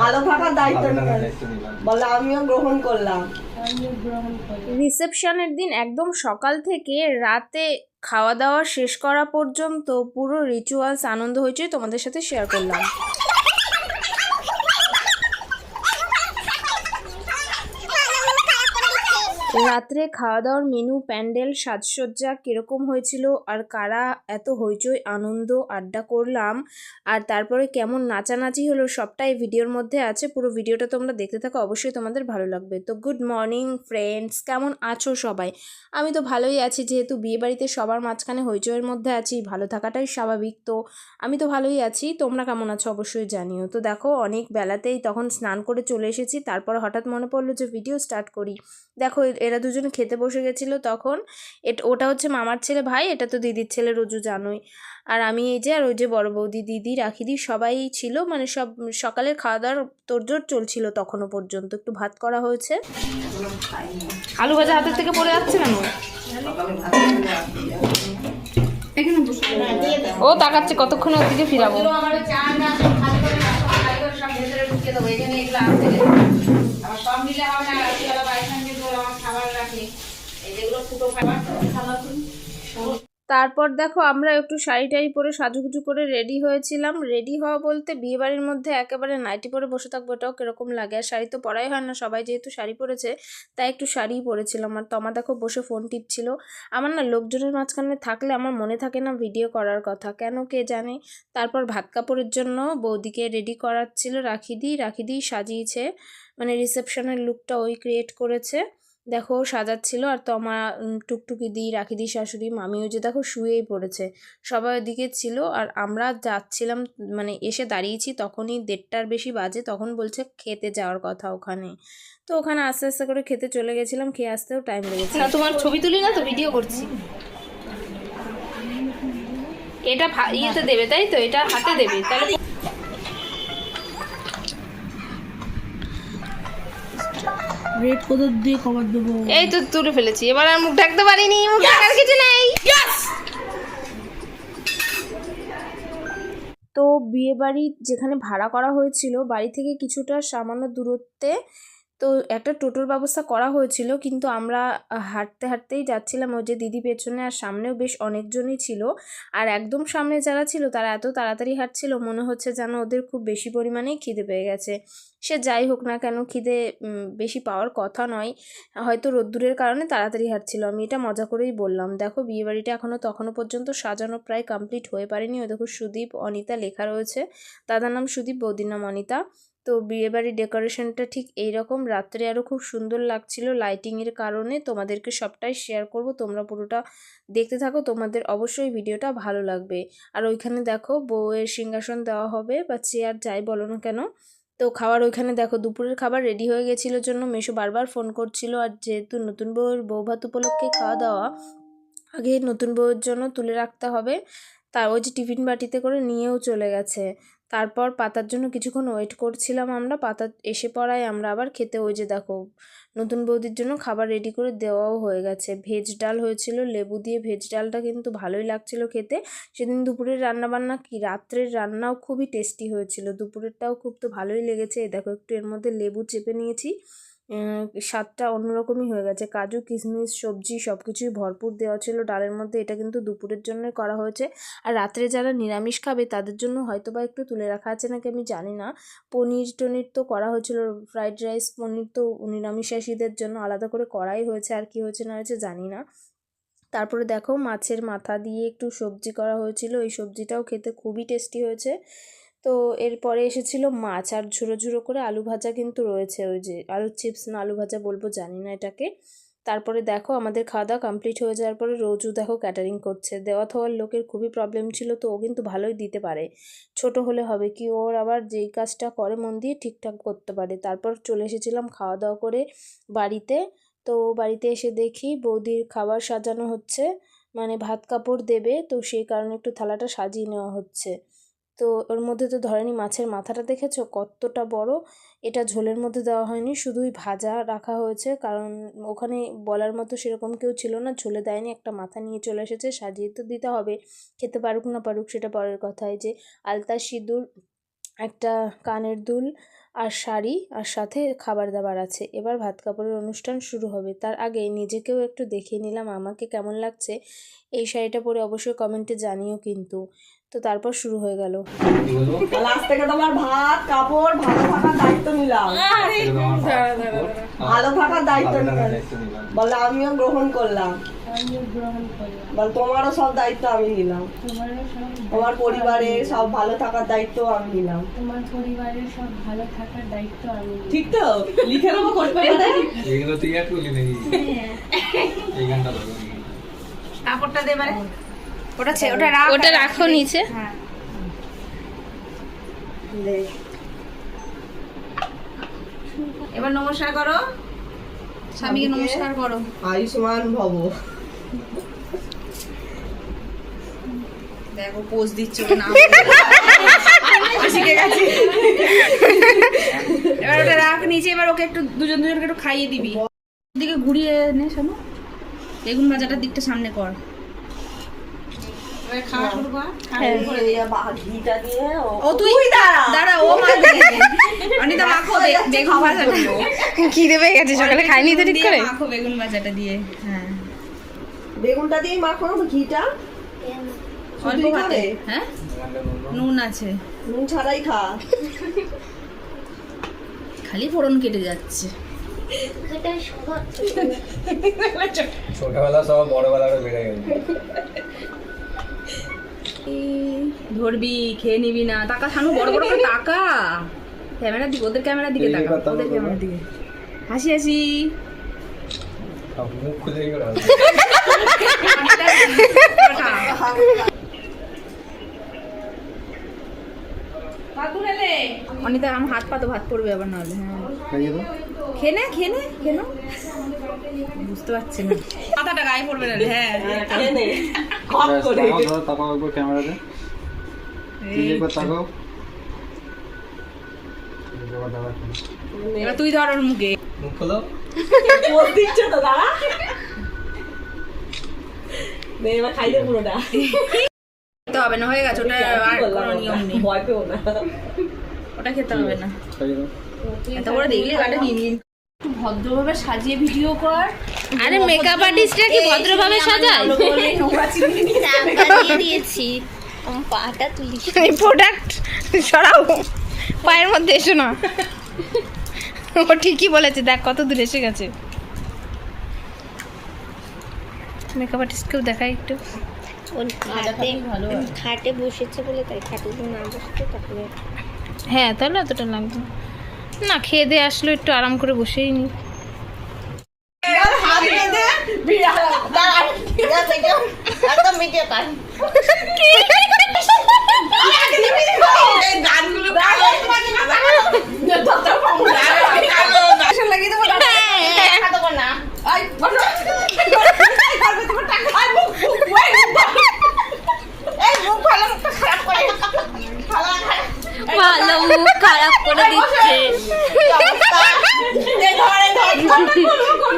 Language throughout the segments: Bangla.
ভালো থাকার দায়িত্ব বলে আমিও গ্রহণ করলাম। রিসেপশনের দিন একদম সকাল থেকে রাতে খাওয়া দাওয়া শেষ করা পর্যন্ত পুরো রিচুয়ালস আনন্দ হয়েছে তোমাদের সাথে শেয়ার করলাম। রাত্রে খাওয়া দাওয়ার মেনু, প্যান্ডেল, সাজসজ্জা কীরকম হয়েছিল, আর কারা এত হইচই আনন্দ আড্ডা করলাম, আর তারপরে কেমন নাচানাচি হলো, সবটাই ভিডিওর মধ্যে আছে। পুরো ভিডিওটা তোমরা দেখতে থাকো, অবশ্যই তোমাদের ভালো লাগবে। তো গুড মর্নিং ফ্রেন্ডস, কেমন আছো সবাই? আমি তো ভালোই আছি, যেহেতু বিয়েবাড়িতে সবার মাঝখানে হইচইয়ের মধ্যে আছি, ভালো থাকাটাই স্বাভাবিক। তো আমি তো ভালোই আছি, তোমরা কেমন আছো অবশ্যই জানিও। তো দেখো অনেক বেলাতেই তখন স্নান করে চলে এসেছি, তারপর হঠাৎ মনে পড়লো যে ভিডিও স্টার্ট করি। দেখো এরা দুজনে খেতে বসে গেছিলো তখন। ওটা হচ্ছে মামার ছেলে ভাই, এটা তো দিদির ছেলে রোজু জানোই। আর আমি এই যে, আর ওই যে বড় বৌদি, দিদি, রাখিদি সবাই ছিল, মানে সব সকালের খাওয়া দাওয়ার তোড়জোড় চলছিল তখনও পর্যন্ত। একটু ভাত করা হয়েছে। আলু ভাজা হাতের থেকে পড়ে যাচ্ছে কেন? ও তাকাচ্ছে কতক্ষণ ওর দিকে ফিরাবো। তারপর দেখো আমরা একটু শাড়ি টাড়ি পরে সাজুগুজু করে রেডি হয়েছিলাম। রেডি হওয়া বলতে বিয়েবাড়ির মধ্যে একেবারে নাইটি পরে বসে থাকবো, এটাও কিরকম লাগে। আর শাড়ি তো পরাই হয় না, সবাই যেহেতু শাড়ি পরেছে তাই একটু শাড়িই পরেছিলাম। আর তমা দেখো বসে ফোন টিপছিল। আমার না লোকজনের মাঝখানে থাকলে আমার মনে থাকে না ভিডিও করার কথা, কেন কে জানে। তারপর ভাত কাপড়ের জন্য বৌদিকে রেডি করাচ্ছিল রাখিদি সাজিয়েছে, মানে রিসেপশনের লুকটা ওই ক্রিয়েট করেছে। দেখো সাজাচ্ছিল। আর তমা, টুকটুকি দি, রাখিদি শাশুড়ি, মামিও যে দেখো শুয়েই পড়েছে। সবাই ওদিকে ছিল। আর আমরা যাচ্ছিলাম, মানে এসে দাঁড়িয়েছি তখনই 1:30টার বেশি বাজে, তখন বলছে খেতে যাওয়ার কথা ওখানে। তো ওখানে আস্তে আস্তে করে খেতে চলে গেছিলাম, খেয়ে আসতেও টাইম লেগেছে। না তোমার ছবি তুলি না তো, ভিডিও করছি। এটা ইয়েতে দেবে তাই তো, এটা হাতে দেবে তাহলে। রেড কোথা দিয়ে কভার দেবো? এই তো তুলে ফেলেছি, এবার আর মুখ ঢাকতে পারিনি, মুখ ঢাকার কিছু নেই। তো বিয়ে বাড়ি যেখানে ভাড়া করা হয়েছিল বাড়ি থেকে কিছুটা সামান্য দূরত্বে, তো একটা টোটোর ব্যবস্থা করা হয়েছিল, কিন্তু আমরা হাঁটতে হাঁটতেই যাচ্ছিলাম। ওই যে দিদি পেছনে, আর সামনেও বেশ অনেকজনই ছিল। আর একদম সামনে যারা ছিল তারা এত তাড়াতাড়ি হাঁটছিল, মনে হচ্ছে যেন ওদের খুব বেশি পরিমাণেই খিদে পেয়ে গেছে। সে যাই হোক না কেন, খিদে বেশি পাওয়ার কথা নয়, হয়তো রোদ্দুরের কারণে তাড়াতাড়ি হাঁটছিল। আমি এটা মজা করেই বললাম। দেখো বিয়েবাড়িটা তখনও পর্যন্ত সাজানো প্রায় কমপ্লিট হয়ে পারেনি। ওই দেখো সুদীপ অনিতা লেখা রয়েছে, দাদার নাম সুদীপ, বৌদির নাম অনিতা। তো বিয়েবাড়ির ডেকোরেশনটা ঠিক এইরকম। রাত্রে আরও খুব সুন্দর লাগছিল লাইটিংয়ের কারণে। তোমাদেরকে সবটাই শেয়ার করব, তোমরা পুরোটা দেখতে থাকো, তোমাদের অবশ্যই ভিডিওটা ভালো লাগবে। আর ওইখানে দেখো বউয়ের সিংহাসন দেওয়া হবে, বা চেয়ার যাই বলো না কেন। তো খাবার ওইখানে দেখো, দুপুরের খাবার রেডি হয়ে গেছিলো জন্য মেশো বারবার ফোন করছিল। আর যেহেতু নতুন বউয়ের বৌভাত উপলক্ষে খাওয়া দাওয়া, আগে নতুন বউয়ের জন্য তুলে রাখতে হবে। তার ওই যে টিফিন বাটিতে করে নিয়েও চলে গেছে। তারপর পাতার জন্য কিছুক্ষণ ওয়েট করছিলাম আমরা, পাতা এসে পড়ায় আমরা আবার খেতে, ওই যে দেখো নতুন বৌদির জন্য খাবার রেডি করে দেওয়াও হয়ে গেছে। ভেজ ডাল হয়েছিল, লেবু দিয়ে ভেজ ডালটা কিন্তু ভালোই লাগছিল খেতে। সেদিন দুপুরের রান্নাবান্না কি রাত্রের রান্নাও খুবই টেস্টি হয়েছিল, দুপুরেরটাও খুব তো ভালোই লেগেছে। দেখো একটু এর মধ্যে লেবু চেপে নিয়েছি, স্বাদটা অন্যরকমই হয়ে গেছে। কাজু কিশমিশ সবজি সব কিছুই ভরপুর দেওয়া ছিল ডালের মধ্যে। এটা কিন্তু দুপুরের জন্য করা হয়েছে। আর রাত্রে যারা নিরামিষ খাবে তাদের জন্য হয়তো বা একটু তুলে রাখা আছে নাকি আমি জানি না। পনির টনির তো করা হয়েছিল, ফ্রাইড রাইস পনির তো নিরামিষাশীদের জন্য আলাদা করে করাই হয়েছে, আর কি হয়েছে না হয়েছে জানি না। তারপরে দেখো মাছের মাথা দিয়ে একটু সবজি করা হয়েছিল, এই সবজিটাও খেতে খুবই টেস্টি হয়েছে। তো এরপরে এসেছিলো মাছ, আর ঝুরো ঝুরো করে আলু ভাজা কিন্তু রয়েছে, ওই যে আলুর চিপস না আলু ভাজা বলবো জানি না এটাকে। তারপরে দেখো আমাদের খাওয়া দাওয়া কমপ্লিট হয়ে যাওয়ার পরে রোজু দেখো ক্যাটারিং করছে। দেওয়া থাওয়ার লোকের খুবই প্রবলেম ছিল, তো ও কিন্তু ভালোই দিতে পারে। ছোট হলে হবে কি, ওর আবার যেই কাজটা করে মন দিয়ে ঠিকঠাক করতে পারে। তারপর চলে এসেছিলাম খাওয়া দাওয়া করে বাড়িতে। তো বাড়িতে এসে দেখি বৌদির খাবার সাজানো হচ্ছে, মানে ভাত কাপড় দেবে, তো সেই কারণে একটু থালাটা সাজিয়ে নেওয়া হচ্ছে। তো ওর মধ্যে তো ধরেনি মাছের মাথাটা দেখেছো কতটা বড়, এটা ঝোলের মধ্যে দেওয়া হয়নি, শুধুই ভাজা রাখা হয়েছে, কারণ ওখানে বলার মতো সেরকম কেউ ছিল না, ঝোলে দেয়নি। একটা মাথা নিয়ে চলে এসেছে, সাজিয়ে তো দিতে হবে, খেতে পারুক না পারুক সেটা পরের কথায়। যে আলতা সিঁদুর একটা কানের দুল আর শাড়ি আর সাথে খাবার দাবার আছে। এবার ভাত কাপড়ের অনুষ্ঠান শুরু হবে। তার আগে নিজেকেও একটু দেখিয়ে নিলাম আমাকে কেমন লাগছে। এই শাড়িটা পরে অবশ্যই কমেন্টে জানিও কিন্তু। তো তারপর শুরু হয়ে গেল। লাস্ট থেকে তোমার ভাত কাপড় ভালো থাকার দায়িত্ব নিলাম। ভালো থাকার দায়িত্ব নিলাম বলে আমিও গ্রহণ করলাম। বল তোমারও সব দায়িত্ব আমি নিলাম। তোমার পরিবারের সব ভালো থাকার দায়িত্ব আমি নিলাম। তোমার পরিবারের সব ভালো থাকার দায়িত্ব আমি নিলাম। ঠিক তো লিখে দেবো করতে এগুলো তুই আর তুলি নাকি এই গানটা বলো কাপড়টা দে মানে ওটা রাখো নিচে। হ্যাঁ এবার নমস্কার করো, স্বামীকে নমস্কার করো। আয়ুষ্মান ভব। দেখো পোজ দিচ্ছে না শিখে গেছে। এবার ওটা রাখ নিচে, এবার ওকে একটু দুজনকে একটু খাইয়ে দিবি। দিকে ঘুরিয়ে নে শোনো, বেগুন ভাজাটার দিকটা সামনে কর। এবার খাওয়া শুরু কর। ঘিটা দিয়ে ও তুই দাঁড়া ও মাখবে। অনিতা মাখো বেগুন ভাজাটা। খিদে পেয়ে গেছে, সকালে খাইনি তো ঠিক করে। মাখো বেগুন ভাজাটা দিয়ে। হ্যাঁ বেগুনটা দিয়ে মাখো না ঘিটা। অল্প ভাতে। হ্যাঁ নুন আছে, নুন ছাড়াই খা। খালি ফোড়ন কেটে যাচ্ছে। ছোটবেলা সব বড়বেলারও বেড়ে গেছে ধরবি খেয়ে নিবি না। টাকা শানু বড় বড় করে টাকা। ক্যামেরার দিকে, ওদের ক্যামেরার দিকে তাকা, ওদের ক্যামেরার দিকে হাসি হাসি। মুখ খুলে গেল অনিতা আমার হাত পা তো ভাত পড়বে আবার নাহলে। হ্যাঁ খেয়ে নে বুঝতে পারছি না মাথাটা গায়ে পড়বে না। হ্যাঁ তাকাও একবার ক্যামেরাতে, একবার তাকাও। এবার তুই ধর ওর মুখে মুখ খোলো। দিচ্ছে তো দাঁড়া। এবার খাইতে পুরোটা খেতে হবে না, হয়ে গেছে ওটা। আর কোনো নিয়ম নেই, ভয় পেও না। ওটা খেতে হবে না। এত বড় দেখলে গাটা নিয়ে নিন। একটু ভদ্রভাবে সাজিয়ে ভিডিও কর। আরে মেকআপ আর্টিস্টরা কি ভদ্রভাবে সাজায়? দিয়েছি পাটা তুলি। এই প্রোডাক্ট সরাও, পায়ের মধ্যে এসো না। ও ঠিকই বলেছে, দেখ কত দূর এসে গেছে। মেকআপ আর্টিস্টকেও দেখাই একটু। খাটে বসেছে বলে তাই, খাটে যদি না বসতো তাহলে হ্যাঁ তাহলে এতটা লাগবে না। খেয়ে দিয়ে আসলো, একটু আরাম করে বসেই নি। হাত বেঁধে একদম মিটিয়ে পাই। ভালো মুখ খারাপ করে দিচ্ছে।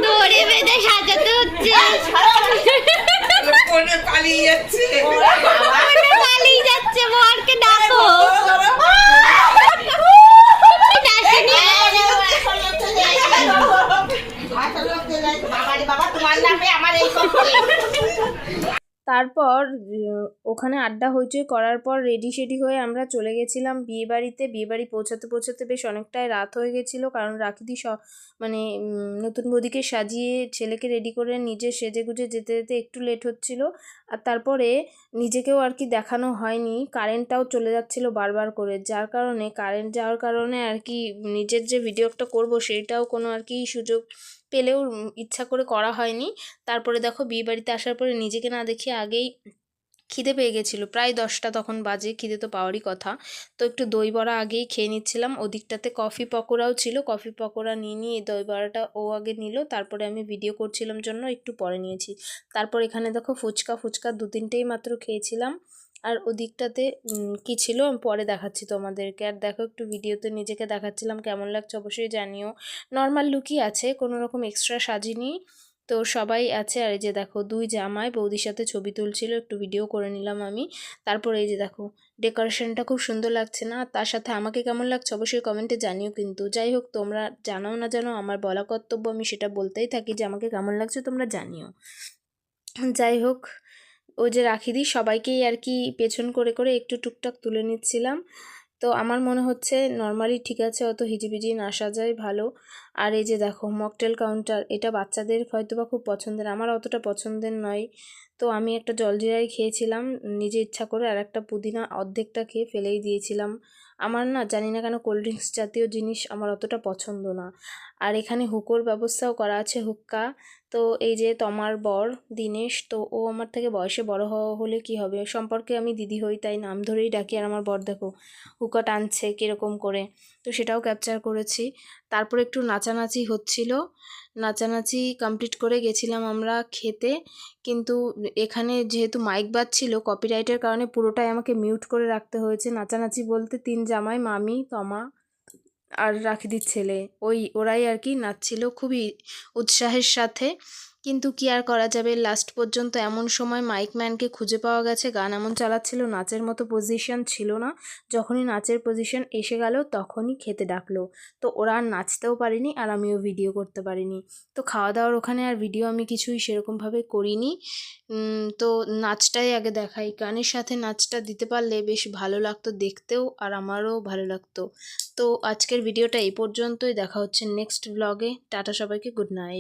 ধরে বেঁধে সাজাতে হচ্ছে। পালিয়ে যাচ্ছে, বরকে ডাকো। তারপর ওখানে আড্ডা হইচই করার পর রেডি শেডি হয়ে আমরা চলে গেছিলাম বিয়েবাড়িতে। বিয়েবাড়ি পৌঁছাতে পৌঁছাতে বেশ অনেকটাই রাত হয়ে গেছিলো, কারণ রাখিদি মানে নতুন বৌদিকে সাজিয়ে ছেলেকে রেডি করে নিজে সেজে গুজে যেতে যেতে একটু লেট হচ্ছিলো। আর তারপরে নিজেকেও আর কি দেখানো হয়নি, কারেন্টটাও চলে যাচ্ছিলো বারবার করে, যার কারণে কারেন্ট যাওয়ার কারণে আর কি নিজের যে ভিডিওটা করব সেইটাও কোনো আর কি সুযোগ পেলেও ইচ্ছা করে করা হয়নি। তারপরে দেখো বিয়েবাড়িতে আসার পরে নিজেকে না দেখিয়ে আগেই খিদে পেয়ে গেছিলো, প্রায় 10টা তখন বাজে, খিদে তো পাওয়ারই কথা। তো একটু দই বড়া আগেই খেয়ে নিচ্ছিলাম। ওদিকটাতে কফি পকোড়াও ছিল, কফি পকোড়া নিয়ে দই বড়াটা ও আগে নিল, তারপরে আমি ভিডিও করছিলাম জন্য একটু পরে নিয়েছি। তারপর এখানে দেখো ফুচকা 2-3টেই মাত্র খেয়েছিলাম। আর ওদিকটাতে কি ছিল আমি পরে দেখাচ্ছি তোমাদেরকে। আর দেখো একটু ভিডিওতে নিজেকে দেখাচ্ছিলাম, কেমন লাগছে অবশ্যই জানিও। নর্মাল লুকই আছে, কোনো রকম এক্সট্রা সাজিনি। তো সবাই আছে। আর এই যে দেখো দুই জামাই বৌদির সাথে ছবি তুলছিল, একটু ভিডিও করে নিলাম আমি। তারপর এই যে দেখো ডেকোরেশনটা খুব সুন্দর লাগছে না? আর তার সাথে আমাকে কেমন লাগছে অবশ্যই কমেন্টে জানিও কিন্তু। যাই হোক, তোমরা জানাও না জানো, আমার বলা কর্তব্য, আমি সেটা বলতেই থাকি যে আমাকে কেমন লাগছে তোমরা জানিও। যাই হোক, ওই যে রাখি দিই সবাইকেই আর কি পেছন করে করে একটু টুকটাক তুলে নিচ্ছিলাম। তো আমার মনে হচ্ছে নর্মালি ঠিক আছে, অত হিজিবিজি না সাজাই ভালো। আর এই যে দেখো মকটেল কাউন্টার, এটা বাচ্চাদের হয়তো বা খুব পছন্দের, আমার অতটা পছন্দের নয়। তো আমি একটা জলজিরাই খেয়েছিলাম নিজে ইচ্ছা করে, আর একটা পুদিনা অর্ধেকটা খেয়ে ফেলেই দিয়েছিলাম। আমার না জানি না কেন কোল্ড ড্রিঙ্কস জাতীয় জিনিস আমার অতটা পছন্দ না। আর এখানে হুকোর ব্যবস্থাও করা আছে, হুক্কা। তো এই যে তোমার বর দীনেশ, তো ও আমার থেকে বয়সে বড় হলে কি হবে, সম্পর্কে আমি দিদি হই তাই নাম ধরেই ডাকি। আর আমার বর দেখো হুকা টানছে কীরকম করে, তো সেটাও ক্যাপচার করেছি। তারপর একটু নাচানাচি হচ্ছিল, নাচানাচি কমপ্লিট করে গেছিলাম আমরা খেতে। কিন্তু এখানে যেহেতু মাইক বাজছিল, কপিরাইটের কারণে পুরোটাই আমাকে মিউট করে রাখতে হয়েছে। নাচানাচি বলতে 3 জামাই, মামি, তমা আর রাখিদির ছেলে, ওরাই আর কি নাচছিল খুবই উৎসাহের সাথে। কিন্তু কি আর করা যাবে, লাস্ট পর্যন্ত এমন সময় মাইকম্যানকে খুঁজে পাওয়া গেছে, গান এমন চালাচ্ছিল, নাচের মতো পজিশন ছিল না। যখনই নাচের পজিশন এসে গেল তখনই খেতে ডাকলো। তো ওরা আর নাচতেও পারিনি আর আমিও ভিডিও করতে পারিনি। তো খাওয়া দাওয়ার ওখানে আর ভিডিও আমি কিছুই সেরকমভাবে করিনি। তো নাচটাই আগে দেখাই, গানের সাথে নাচটা দিতে পারলে বেশ ভালো লাগতো দেখতেও, আর আমারও ভালো লাগতো। তো আজকের ভিডিওটা এই পর্যন্তই, দেখা হচ্ছে নেক্সট ব্লগে। টাটা সবাইকে, গুড নাইট।